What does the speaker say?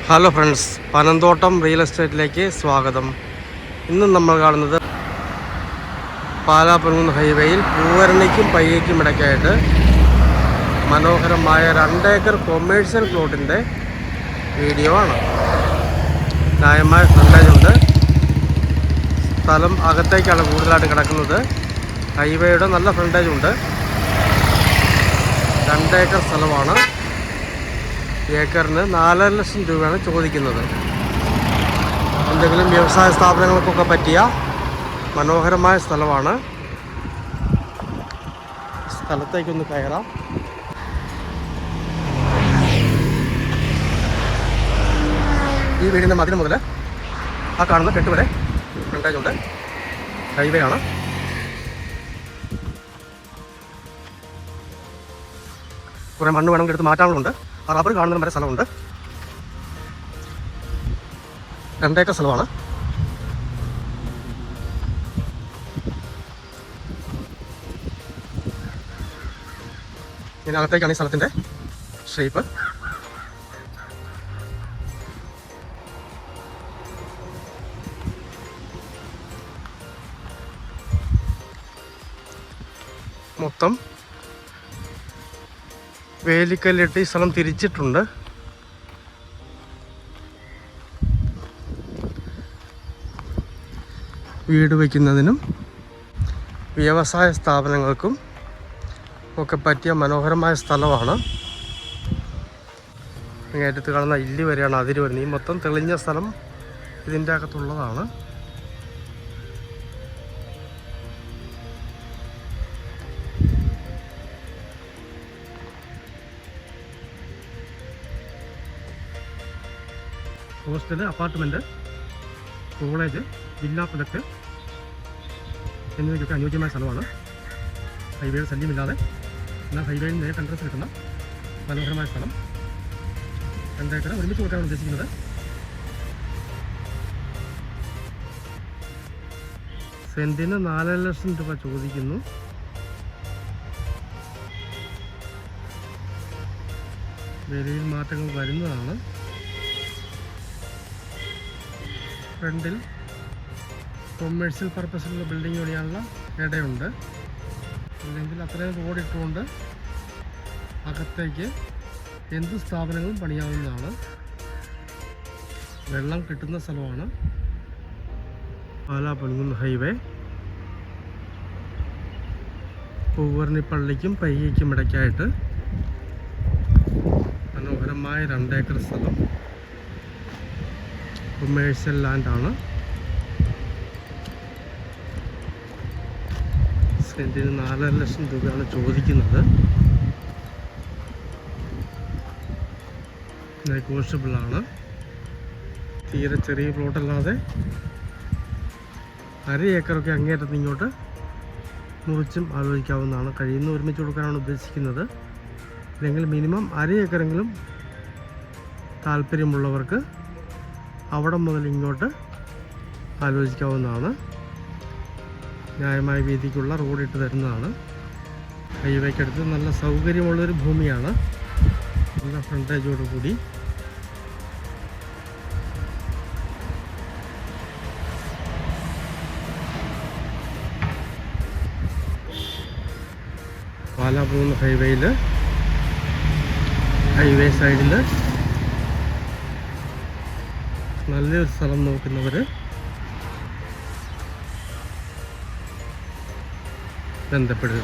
Hello friends, Panamthottam real എസ്റ്റേറ്റിലേക്ക് സ്വാഗതം. ഇന്ന് നമ്മൾ കാണുന്നത് പാലാ-പൊൻകുന്ന് ഹൈവേയിൽ പൂവരണിക്കും പയ്യയ്ക്കും ഇടയ്ക്കായിട്ട് മനോഹരമായ 2 ഏക്കർ കൊമേഴ്ഷ്യൽ പ്ലോട്ടിൻ്റെ വീഡിയോ ആണ്. ന്യായമായ ഫ്രണ്ടേജ് ഉണ്ട്. സ്ഥലം അകത്തേക്കാണ് കൂടുതലായിട്ട് കിടക്കുന്നത്. ഹൈവേയുടെ നല്ല ഫ്രണ്ടേജ് ഉണ്ട്. 2 ഏക്കർ സ്ഥലമാണ്. ഏക്കറിന് 4.5 ലക്ഷം രൂപയാണ് ചോദിക്കുന്നത്. എന്തെങ്കിലും വ്യവസായ സ്ഥാപനങ്ങൾക്കൊക്കെ പറ്റിയ മനോഹരമായ സ്ഥലമാണ്. സ്ഥലത്തേക്കൊന്ന് കയറാം. ഈ വീടിൻ്റെ മതിൽ മുതൽ ആ കാണുന്ന കെട്ട് വരെ ഫ്രണ്ടേജ് ഉണ്ട്. ഹൈവേ ആണ്. കുറേ മണ്ണ് വേണമെങ്കിൽ എടുത്ത് മാറ്റാനുണ്ട്. റബ്ബർ കാണുന്നതിന് വരെ സ്ഥലമുണ്ട്. 2 ഏക്കർ സ്ഥലമാണ്. ഇതിനകത്തേക്കാണ് ഈ സ്ഥലത്തിൻ്റെ ഷേപ്പ്. മൊത്തം വേലിക്കല്ലിട്ട് ഈ സ്ഥലം തിരിച്ചിട്ടുണ്ട്. വീട് വയ്ക്കുന്നതിനും വ്യവസായ സ്ഥാപനങ്ങൾക്കും ഒക്കെ പറ്റിയ മനോഹരമായ സ്ഥലമാണ്. ഏറ്റത്ത് കാണുന്ന ഇല്ലി വരെയാണ് അതിര് വരുന്നത്. ഈ മൊത്തം തെളിഞ്ഞ സ്ഥലം ഇതിൻ്റെ അകത്തുള്ളതാണ്. ഹോസ്റ്റല്, അപ്പാർട്ട്മെൻറ്റ്, കോളേജ്, ജില്ലാ പ്രൊജക്റ്റ് എന്നിവയ്ക്കൊക്കെ അനുയോജ്യമായ സ്ഥലമാണ്. ഹൈവേയുടെ ശല്യമില്ലാതെ എന്നാൽ ഹൈവേയിൽ നേരിട്ട് എൻട്രൻസ് കിട്ടുന്ന മനോഹരമായ സ്ഥലം. 2 ഏക്കർ ഒരുമിച്ച് കൊടുക്കാനാണ് ഉദ്ദേശിക്കുന്നത്. സെൻറ്റിന് 4.5 ലക്ഷം രൂപ ചോദിക്കുന്നു. വിലയിൽ മാറ്റങ്ങൾ വരുന്നതാണ്. ഫ്രണ്ടിൽ കൊമേഴ്ഷ്യൽ പർപ്പസിലുള്ള ബിൽഡിംഗ് പണിയാനുള്ള ഇടയുണ്ട്. അല്ലെങ്കിൽ അത്രയും റോഡ് ഇട്ടുകൊണ്ട് അകത്തേക്ക് എന്ത് സ്ഥാപനങ്ങളും പണിയാവുന്നതാണ്. വെള്ളം കിട്ടുന്ന സ്ഥലമാണ്. പാലാ-പൊൻകുന്ന് ഹൈവേ പൂവരണിപ്പള്ളിക്കും പയ്യയ്ക്കും ഇടയ്ക്കായിട്ട് മനോഹരമായ 2 ഏക്കർ സ്ഥലം. കൊമേഴ്ഷ്യൽ ലാൻഡാണ്. സെൻറ്റിന് 4.5 ലക്ഷം രൂപയാണ് ചോദിക്കുന്നത്. നെഗോഷ്യബിളാണ്. തീരെ ചെറിയ പ്ലോട്ടല്ലാതെ 1/2 ഏക്കറൊക്കെ അങ്ങേറ്റത്ത് ഇങ്ങോട്ട് മുറിച്ചും ആലോചിക്കാവുന്നതാണ്. കഴിയുന്ന ഒരുമിച്ച് കൊടുക്കാനാണ് ഉദ്ദേശിക്കുന്നത്. അല്ലെങ്കിൽ മിനിമം 1/2 ഏക്കറെങ്കിലും താല്പര്യമുള്ളവർക്ക് അവിടെ മുതൽ ഇങ്ങോട്ട് ആലോചിക്കാവുന്നതാണ്. ന്യായമായ വീതിക്കുള്ള റോഡ് ഇട്ട് തരുന്നതാണ്. ഹൈവേക്കടുത്ത് നല്ല സൗകര്യമുള്ളൊരു ഭൂമിയാണ്. നല്ല ഫ്രണ്ടേജോടുകൂടി പാലാ-പൊൻകുന്ന് ഹൈവേയിൽ ഹൈവേ സൈഡിൽ നല്ലൊരു സ്ഥലം നോക്കുന്നവർ ബന്ധപ്പെടുക.